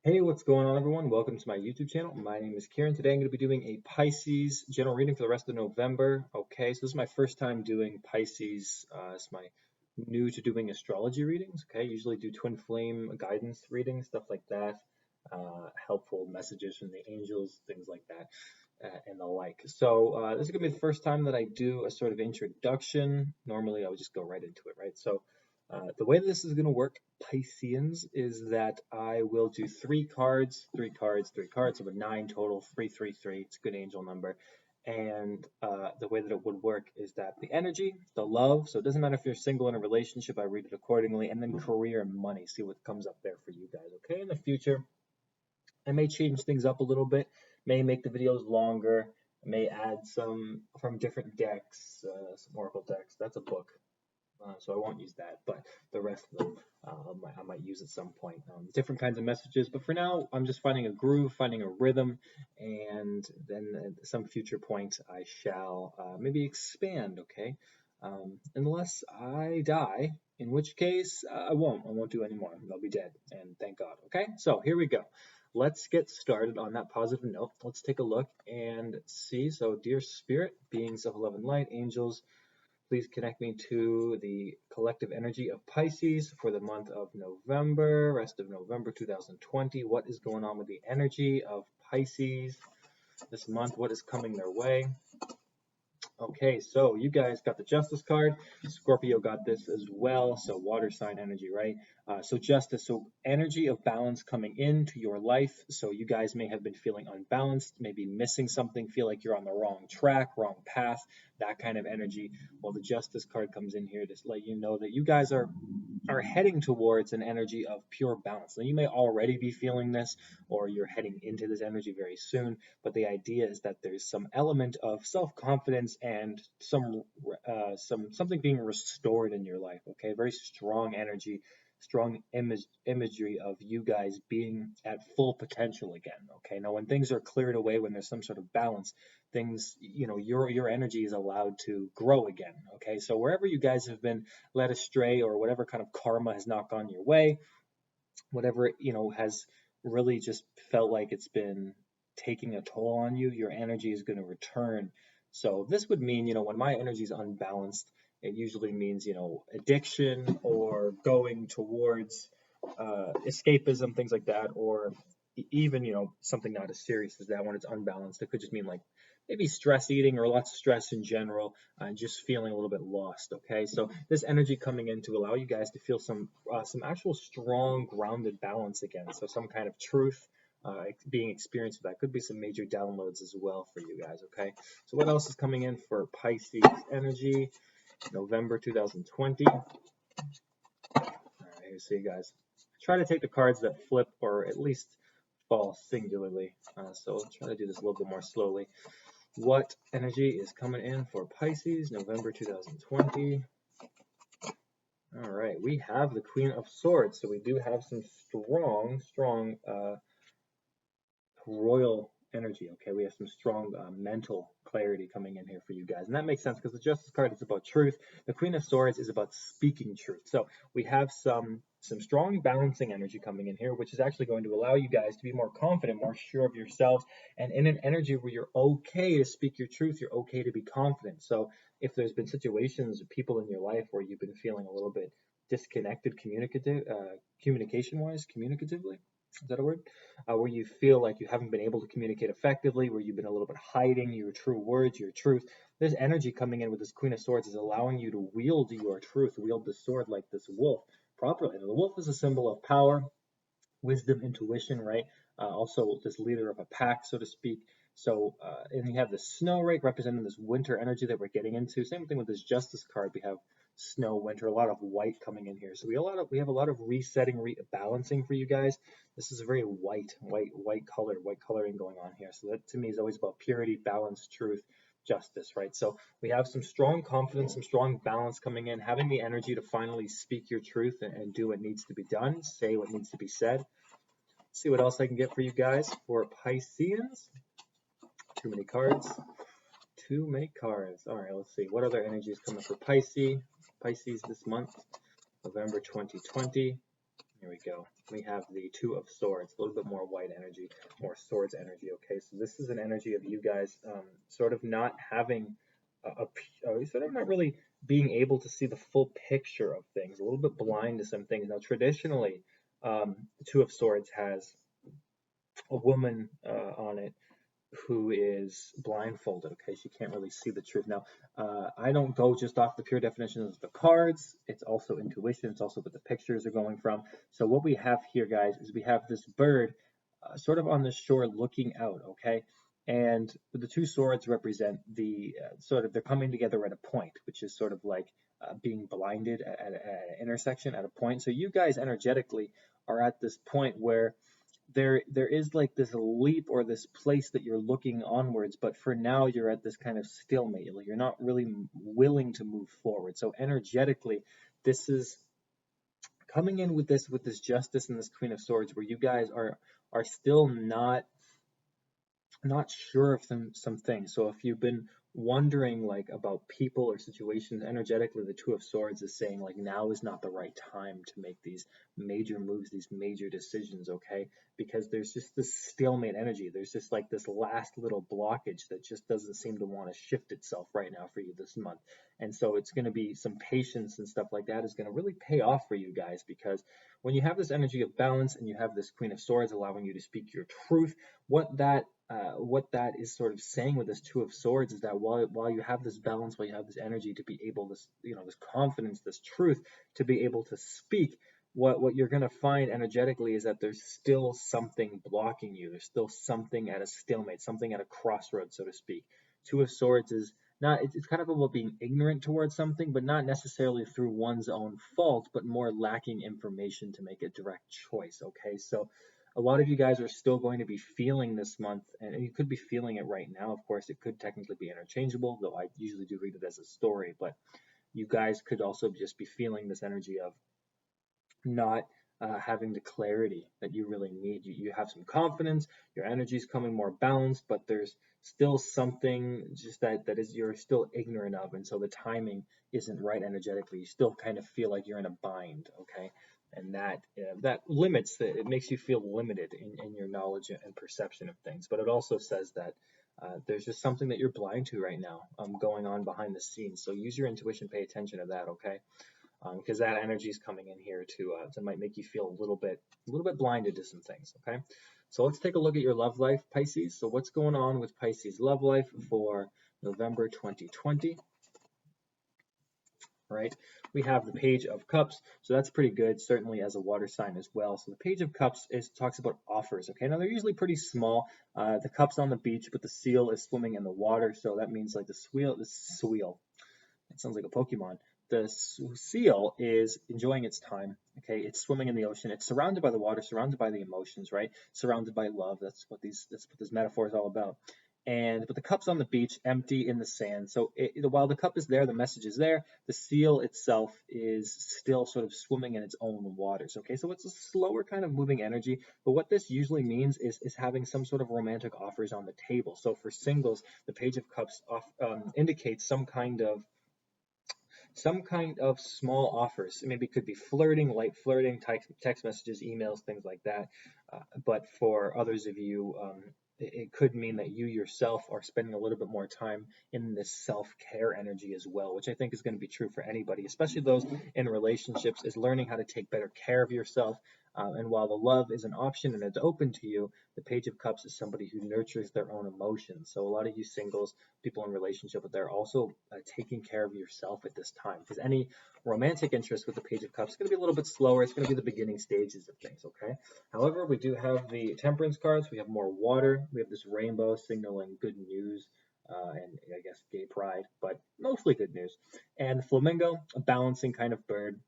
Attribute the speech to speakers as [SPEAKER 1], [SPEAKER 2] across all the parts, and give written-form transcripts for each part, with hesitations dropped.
[SPEAKER 1] Hey, what's going on, everyone? Welcome to my YouTube channel. My name is Kieran. Today I'm going to be doing a Pisces general reading for the rest of November. Okay, so this is my first time doing Pisces. It's my new to doing astrology readings. Okay, usually do twin flame guidance readings, stuff like that, helpful messages from the angels, things like that, and the like. So this is going to be the first time that I do a sort of introduction. Normally I would just go right into it, right? So the way this is going to work, Pisceans, is that I will do three cards, three cards, three cards, so a 9 total, 333. It's a good angel number. And the way that it would work is that the energy, the love, so it doesn't matter if you're single in a relationship, I read it accordingly, and then career and money, see what comes up there for you guys, okay? In the future, I may change things up a little bit, may make the videos longer, may add some from different decks, some oracle decks. That's a book, so I won't use that, but the rest of them I might use at some point. Different kinds of messages, but for now, I'm just finding a groove, finding a rhythm, and then at some future point, I shall maybe expand, okay? Unless I die, in which case I won't. I won't do any more. I'll be dead, and thank God, okay? So here we go. Let's get started on that positive note. Let's take a look and see. So, dear spirit, beings of love and light, angels, please connect me to the collective energy of Pisces for the month of November, rest of November 2020. What is going on with the energy of Pisces this month? What is coming their way? Okay, so you guys got the Justice card. Scorpio got this as well. So water sign energy, right? So Justice, so energy of balance coming into your life. So you guys may have been feeling unbalanced, maybe missing something, feel like you're on the wrong track, wrong path, that kind of energy. Well, the Justice card comes in here to let you know that you guys are heading towards an energy of pure balance. Now, you may already be feeling this, or you're heading into this energy very soon, but the idea is that there's some element of self-confidence and something being restored in your life. Okay, very strong energy, strong imagery of you guys being at full potential again. Okay, now when things are cleared away, when there's some sort of balance, things, your energy is allowed to grow again. Okay, so wherever you guys have been led astray, or whatever kind of karma has not gone your way, whatever has really just felt like it's been taking a toll on you, your energy is going to return. So this would mean, when my energy is unbalanced, it usually means, addiction, or going towards escapism, things like that, or even, something not as serious as that. When it's unbalanced, it could just mean like maybe stress eating, or lots of stress in general, and just feeling a little bit lost. Okay, so this energy coming in to allow you guys to feel some actual strong, grounded balance again. So some kind of truth being experienced. That could be some major downloads as well for you guys. Okay, so what else is coming in for Pisces energy, November 2020? All right, so you guys try to take the cards that flip, or at least fall singularly. So I'll try to do this a little bit more slowly. What energy is coming in for Pisces, November 2020? All right, we have the Queen of Swords, so we do have some strong royal energy. Okay, we have some strong mental clarity coming in here for you guys, and that makes sense because the Justice card is about truth. The Queen of Swords is about speaking truth. So we have some strong balancing energy coming in here, which is actually going to allow you guys to be more confident, more sure of yourselves, and in an energy where you're okay to speak your truth, you're okay to be confident. So if there's been situations, people in your life where you've been feeling a little bit disconnected, communicatively, is that a word? Where you feel like you haven't been able to communicate effectively, where you've been a little bit hiding your true words, your truth. There's energy coming in with this Queen of Swords is allowing you to wield your truth, wield the sword like this wolf properly. And the wolf is a symbol of power, wisdom, intuition, right? Also, this leader of a pack, so to speak. So, and you have the snow, right, representing this winter energy that we're getting into. Same thing with this Justice card. We have snow, winter, a lot of white coming in here. So we have a lot of resetting, rebalancing for you guys. This is a very white coloring going on here. So that to me is always about purity, balance, truth, justice, right? So we have some strong confidence, some strong balance coming in, having the energy to finally speak your truth and do what needs to be done, say what needs to be said. Let's see what else I can get for you guys for Pisceans. Too many cards. All right, let's see. What other energy is coming for Pisces this month, November 2020? Here we go. We have the Two of Swords, a little bit more white energy, more swords energy. Okay, so this is an energy of you guys sort of not having sort of not really being able to see the full picture of things, a little bit blind to some things. Now, traditionally, the Two of Swords has a woman on it who is blindfolded. Okay, she can't really see the truth. Now, I don't go just off the pure definitions of the cards. It's also intuition. It's also what the pictures are going from. So what we have here, guys, is we have this bird sort of on the shore looking out. Okay, and the two swords represent the sort of they're coming together at a point, which is sort of like being blinded at an intersection at a point. So you guys energetically are at this point where there is like this leap or this place that you're looking onwards, but for now you're at this kind of stalemate. Like you're not really willing to move forward. So energetically, this is coming in with this justice and this Queen of Swords, where you guys are still not sure of some things. So if you've been wondering like about people or situations, energetically the Two of Swords is saying like now is not the right time to make these major moves, these major decisions, okay? Because there's just this stalemate energy. There's just like this last little blockage that just doesn't seem to want to shift itself right now for you this month. And so it's going to be some patience and stuff like that is going to really pay off for you guys, because when you have this energy of balance and you have this Queen of Swords allowing you to speak your truth, what that is sort of saying with this Two of Swords is that while you have this balance, while you have this energy to be able to, this confidence, this truth to be able to speak, what you're going to find energetically is that there's still something blocking you. There's still something at a stalemate, something at a crossroads, so to speak. Two of Swords is not, it's kind of about being ignorant towards something, but not necessarily through one's own fault, but more lacking information to make a direct choice. Okay, so a lot of you guys are still going to be feeling this month, and you could be feeling it right now. Of course, it could technically be interchangeable, though I usually do read it as a story, but you guys could also just be feeling this energy of not having the clarity that you really need. You have some confidence, your energy is coming more balanced, but there's still something just that is you're still ignorant of, and so the timing isn't right energetically. You still kind of feel like you're in a bind, okay? And that limits it makes you feel limited in your knowledge and perception of things. But it also says that there's just something that you're blind to right now going on behind the scenes. So use your intuition, pay attention to that, okay? Because that energy is coming in here to might make you feel a little bit blinded to some things. Okay, so let's take a look at your love life, Pisces. So what's going on with Pisces love life for November 2020? Right, we have the Page of Cups, so that's pretty good, certainly as a water sign as well. So the Page of Cups talks about offers. Okay, now they're usually pretty small. The cup's on the beach, but the seal is swimming in the water, so that means like the sweel. It sounds like a Pokemon. The seal is enjoying its time. Okay, it's swimming in the ocean. It's surrounded by the water, surrounded by the emotions, right? Surrounded by love. That's what this metaphor is all about. But the cup's on the beach, empty in the sand. So while the cup is there, the message is there. The seal itself is still sort of swimming in its own waters. Okay, so it's a slower kind of moving energy. But what this usually means is having some sort of romantic offers on the table. So for singles, the Page of Cups indicates some kind of small offers. Maybe it could be flirting, light flirting, text messages, emails, things like that. But for others of you, it could mean that you yourself are spending a little bit more time in this self-care energy as well, which I think is going to be true for anybody, especially those in relationships, is learning how to take better care of yourself. And while the love is an option and it's open to you, the Page of Cups is somebody who nurtures their own emotions. So a lot of you singles, people in relationship, but they're also taking care of yourself at this time, because any romantic interest with the Page of Cups is going to be a little bit slower. It's going to be the beginning stages of things, okay? However, we do have the Temperance cards. We have more water. We have this rainbow signaling good news and I guess gay pride, but mostly good news. And the flamingo, a balancing kind of bird,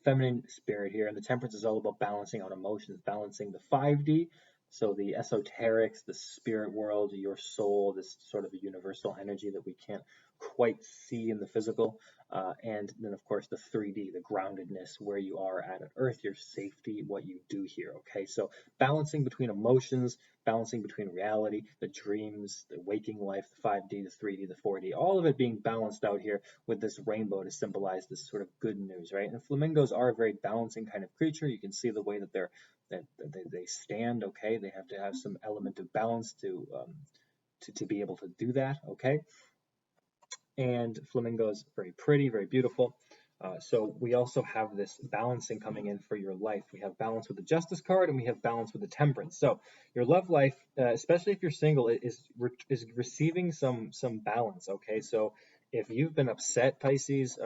[SPEAKER 1] feminine spirit here. And the Temperance is all about balancing out emotions, balancing the 5D, so the esoterics, the spirit world, your soul, this sort of a universal energy that we can't quite see in the physical, And then, of course, the 3D, the groundedness, where you are at Earth, your safety, what you do here. Okay, so balancing between emotions, balancing between reality, the dreams, the waking life, the 5D, the 3D, the 4D, all of it being balanced out here with this rainbow to symbolize this sort of good news, right? And flamingos are a very balancing kind of creature. You can see the way that they stand. Okay, they have to have some element of balance to be able to do that. Okay, and flamingo is very pretty, very beautiful. So we also have this balancing coming in for your life. We have balance with the Justice card, and we have balance with the Temperance. So your love life, especially if you're single, is receiving some balance. Okay, so if you've been upset, Pisces,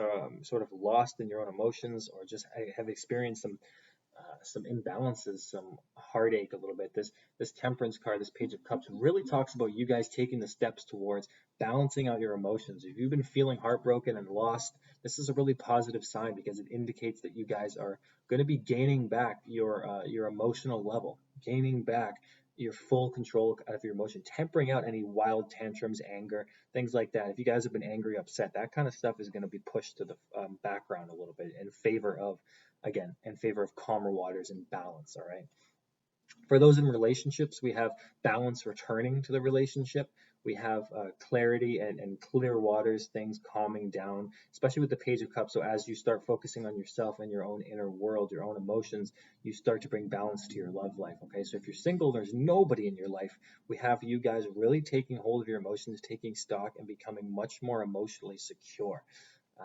[SPEAKER 1] sort of lost in your own emotions, or just have experienced some imbalances, some heartache a little bit. This Temperance card, this Page of Cups, really talks about you guys taking the steps towards balancing out your emotions. If you've been feeling heartbroken and lost, this is a really positive sign because it indicates that you guys are going to be gaining back your emotional level, gaining back your full control of your emotion, tempering out any wild tantrums, anger, things like that. If you guys have been angry, upset, that kind of stuff is going to be pushed to the background a little bit in favor of, again, in favor of calmer waters and balance. All right. For those in relationships, we have balance returning to the relationship. We have clarity and clear waters, things calming down, especially with the Page of Cups. So as you start focusing on yourself and your own inner world, your own emotions, you start to bring balance to your love life. Okay, so if you're single, there's nobody in your life. We have you guys really taking hold of your emotions, taking stock, and becoming much more emotionally secure.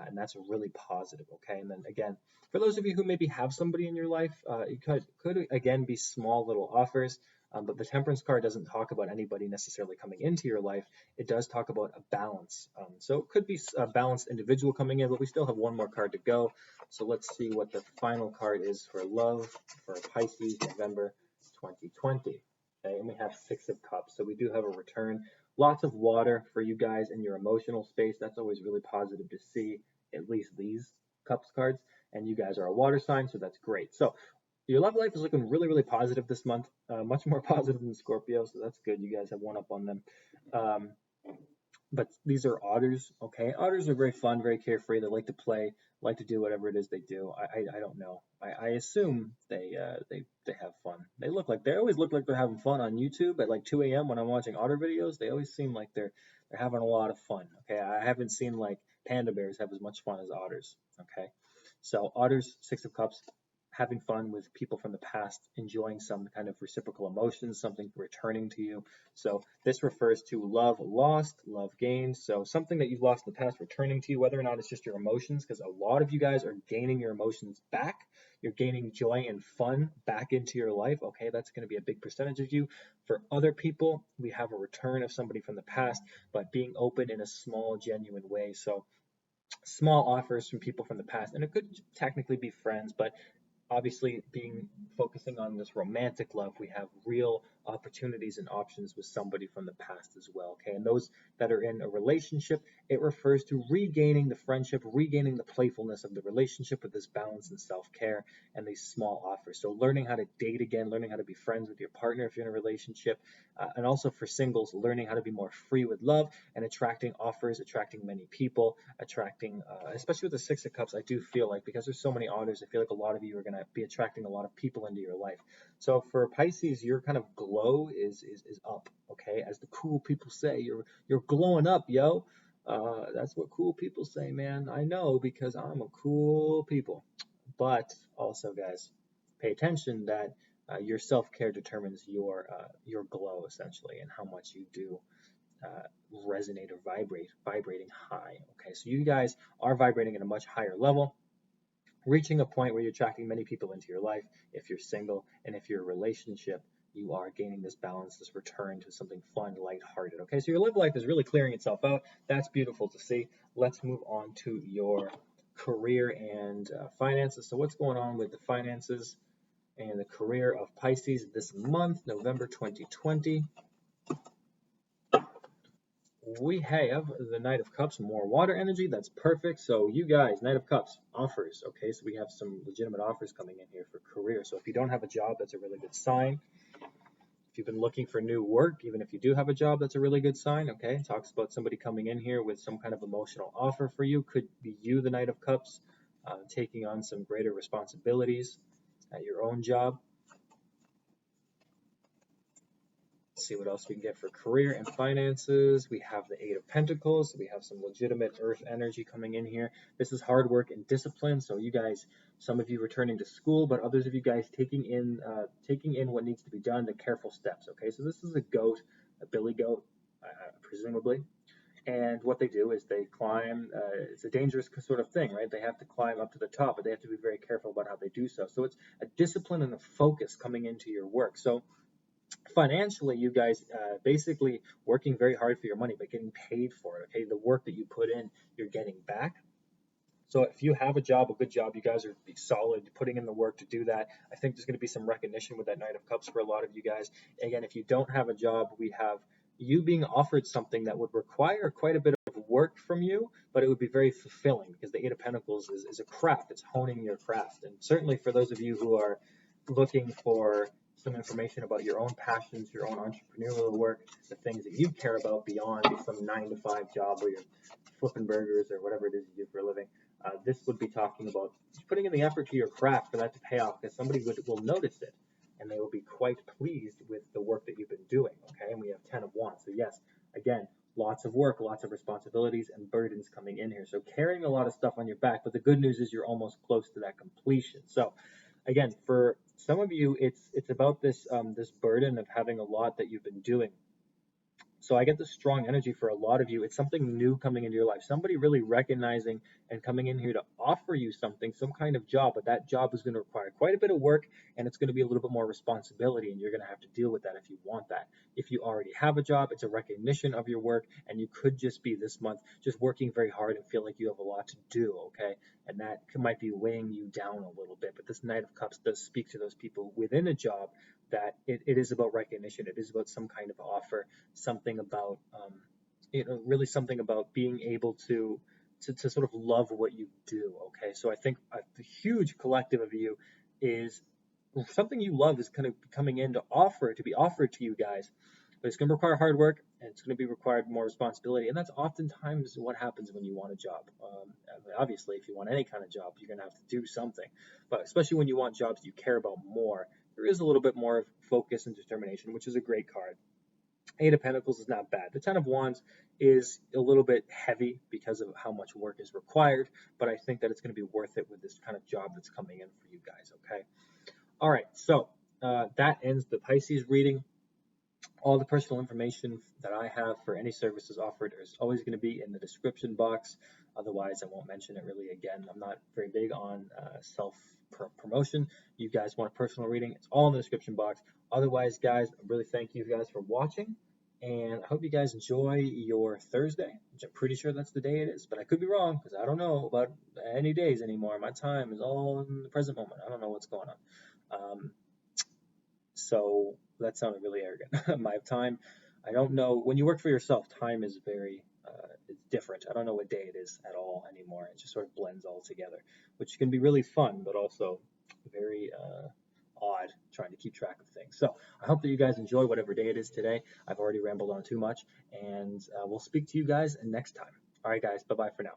[SPEAKER 1] And that's really positive. Okay, and then again, for those of you who maybe have somebody in your life, it could again be small little offers. But the Temperance card doesn't talk about anybody necessarily coming into your life. It does talk about a balance. So it could be a balanced individual coming in, but we still have one more card to go. So let's see what the final card is for love for Pisces, November 2020. Okay, and we have Six of Cups. So we do have a return. Lots of water for you guys in your emotional space. That's always really positive to see, at least these Cups cards. And you guys are a water sign, so that's great. So your love life is looking really, really positive this month, much more positive than Scorpio, so that's good. You guys have one up on them. Um, but these are otters, okay? Otters are very fun, very carefree. They like to play, like to do whatever it is they do. I don't know. I assume they have fun. They always look like they're having fun on YouTube at like 2 a.m. when I'm watching otter videos. They always seem like they're having a lot of fun. Okay, I haven't seen like panda bears have as much fun as otters. Okay, so otters, Six of Cups, having fun with people from the past, enjoying some kind of reciprocal emotions, something returning to you. So this refers to love lost, love gained. So something that you've lost in the past returning to you, whether or not it's just your emotions, because a lot of you guys are gaining your emotions back. You're gaining joy and fun back into your life. Okay, that's going to be a big percentage of you. For other people, we have a return of somebody from the past, but being open in a small, genuine way. So small offers from people from the past, and it could technically be friends, but obviously focusing on this romantic love, we have real opportunities and options with somebody from the past as well. Okay, and those that are in a relationship, it refers to regaining the friendship, regaining the playfulness of the relationship with this balance and self-care and these small offers. So learning how to date again, learning how to be friends with your partner if you're in a relationship, and also for singles, learning how to be more free with love and attracting offers, attracting many people, attracting, especially with the Six of Cups. I do feel like, because there's so many otters, I feel like a lot of you are going to be attracting a lot of people into your life. So for Pisces, your kind of glow is up. Okay, as the cool people say, you're glowing up, yo. That's what cool people say, man. I know, because I'm a cool people. But also, guys, pay attention that your self-care determines your glow, essentially, and how much you do resonate or vibrating high. Okay, so you guys are vibrating at a much higher level, reaching a point where you're attracting many people into your life. If you're single, and if you're in a relationship, you are gaining this balance, this return to something fun, lighthearted. Okay, so your love life is really clearing itself out. That's beautiful to see. Let's move on to your career and finances. So what's going on with the finances and the career of Pisces this month, November 2020? We have the Knight of Cups, more water energy. That's perfect. So you guys, Knight of Cups, offers. Okay, so we have some legitimate offers coming in here for career. So if you don't have a job, that's a really good sign. If If you've been looking for new work, even if you do have a job, that's a really good sign. Okay, it talks about somebody coming in here with some kind of emotional offer for you. Could be you, the Knight of Cups, taking on some greater responsibilities at your own job. Let's see what else we can get for career and finances. We have the Eight of Pentacles. We have some legitimate earth energy coming in here. This is hard work and discipline. So you guys, some of you returning to school, but others of you guys taking in what needs to be done, the careful steps. Okay, so this is a goat, a billy goat, presumably. And what they do is they climb. It's a dangerous sort of thing, right? They have to climb up to the top, but they have to be very careful about how they do so. So it's a discipline and a focus coming into your work. So financially, you guys basically working very hard for your money, but getting paid for it. Okay, the work that you put in, you're getting back. So if you have a job, a good job, you guys are solid, putting in the work to do that. I think there's going to be some recognition with that Knight of Cups for a lot of you guys. Again, if you don't have a job, we have you being offered something that would require quite a bit of work from you, but it would be very fulfilling because the Eight of Pentacles is a craft. It's honing your craft. And certainly for those of you who are looking for some information about your own passions, your own entrepreneurial work, the things that you care about beyond some 9-to-5 job where you're flipping burgers or whatever it is you do for a living. This would be talking about putting in the effort to your craft for that to pay off, because somebody will notice it and they will be quite pleased with the work that you've been doing. Okay, and we have 10 of Wands. So yes, again, lots of work, lots of responsibilities and burdens coming in here. So carrying a lot of stuff on your back, but the good news is you're almost close to that completion. So again, for some of you, it's about this burden of having a lot that you've been doing. So I get this strong energy for a lot of you. It's something new coming into your life. Somebody really recognizing and coming in here to offer you something, some kind of job, but that job is going to require quite a bit of work, and it's going to be a little bit more responsibility, and you're going to have to deal with that if you want that. If you already have a job, it's a recognition of your work, and you could just be this month just working very hard and feel like you have a lot to do, okay? And that might be weighing you down a little bit. But this Knight of Cups does speak to those people within a job that it is about recognition. It is about some kind of offer, something about, really something about being able to sort of love what you do. Okay, so I think the huge collective of you is something you love is kind of coming in to be offered to you guys, but it's going to require hard work and it's going to be required more responsibility, and that's oftentimes what happens when you want a job. Obviously, if you want any kind of job, you're going to have to do something, but especially when you want jobs you care about more, there is a little bit more of focus and determination, which is a great card. Eight of Pentacles is not bad. The Ten of Wands is a little bit heavy because of how much work is required, but I think that it's going to be worth it with this kind of job that's coming in for you guys, okay? All right, so that ends the Pisces reading. All the personal information that I have for any services offered is always going to be in the description box. Otherwise, I won't mention it really again. I'm not very big on self-promotion. You guys want a personal reading, it's all in the description box. Otherwise, guys, I really thank you guys for watching, and I hope you guys enjoy your Thursday, which I'm pretty sure that's the day it is, but I could be wrong because I don't know about any days anymore. My time is all in the present moment. I don't know what's going on. So that sounded really arrogant. My time, I don't know. When you work for yourself, time is very, it's different. I don't know what day it is at all anymore. It just sort of blends all together, which can be really fun, but also very odd trying to keep track of things. So I hope that you guys enjoy whatever day it is today. I've already rambled on too much, and we'll speak to you guys next time. All right, guys. Bye-bye for now.